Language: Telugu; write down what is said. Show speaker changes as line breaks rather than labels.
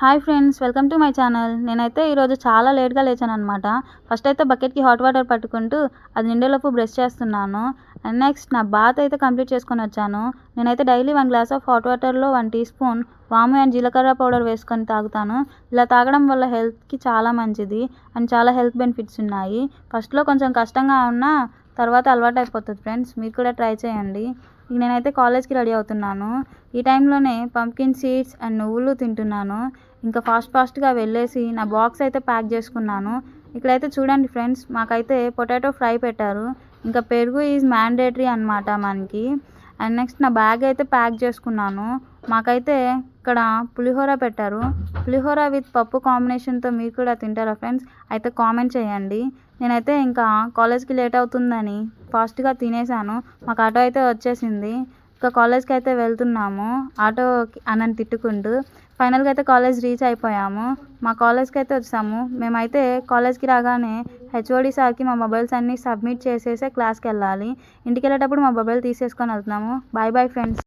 Hi friends, welcome to my channel. నేనైతే ఈరోజు చాలా లేట్గా లేచాను అనమాట. ఫస్ట్ అయితే బకెట్కి హాట్ వాటర్ పట్టుకుంటూ అది నిండేలోపు బ్రష్ చేస్తున్నాను. అండ్ నెక్స్ట్ నా బాత్ అయితే కంప్లీట్ చేసుకొని వచ్చాను. నేనైతే డైలీ 1 గ్లాస్ ఆఫ్ హాట్ వాటర్లో 1 టీ స్పూన్ వాము అండ్ జీలకర్ర పౌడర్ వేసుకొని తాగుతాను. ఇలా తాగడం వల్ల హెల్త్కి చాలా మంచిది అండ్ చాలా హెల్త్ బెనిఫిట్స్ ఉన్నాయి. ఫస్ట్లో కొంచెం కష్టంగా ఉన్నా తర్వాత అలవాటు అయిపోతుంది ఫ్రెండ్స్. మీరు కూడా ట్రై చేయండి. నేనైతే కాలేజ్కి రెడీ అవుతున్నాను. ఈ టైంలోనే పంప్కిన్ సీడ్స్ అండ్ నువ్వులు తింటున్నాను. ఇంకా ఫాస్ట్గా వెళ్ళేసి నా బాక్స్ అయితే ప్యాక్ చేసుకున్నాను. ఇక్కడైతే చూడండి ఫ్రెండ్స్, మాకైతే పొటాటో ఫ్రై పెట్టారు. ఇంకా పెరుగు ఈజ్ మ్యాండేటరీ అనమాట మనకి. అండ్ నెక్స్ట్ నా బ్యాగ్ అయితే ప్యాక్ చేసుకున్నాను. మాకైతే ఇక్కడ పులిహోర పెట్టారు. పులిహోర విత్ పప్పు కాంబినేషన్తో మీరు కూడా తింటారా ఫ్రెండ్స్? అయితే కామెంట్ చేయండి. నేనైతే ఇంకా కాలేజ్కి లేట్ అవుతుందని ఫాస్ట్గా తినేసాను. మాకు ఆటో అయితే వచ్చేసింది. ఇంకా కాలేజ్కి అయితే వెళ్తున్నాము ఆటో అన్నని తిట్టుకుంటూ. ఫైనల్గా అయితే కాలేజ్ రీచ్ అయిపోయాము. మా కాలేజ్కి అయితే వచ్చాము. మేమైతే కాలేజ్కి రాగానే హెచ్ఓడి సార్కి మా మొబైల్స్ అన్నీ సబ్మిట్ చేసేసే క్లాస్కి వెళ్ళాలి. ఇంటికి వెళ్ళేటప్పుడు మా మొబైల్ తీసేసుకొని వెళ్తున్నాము. Bye bye friends.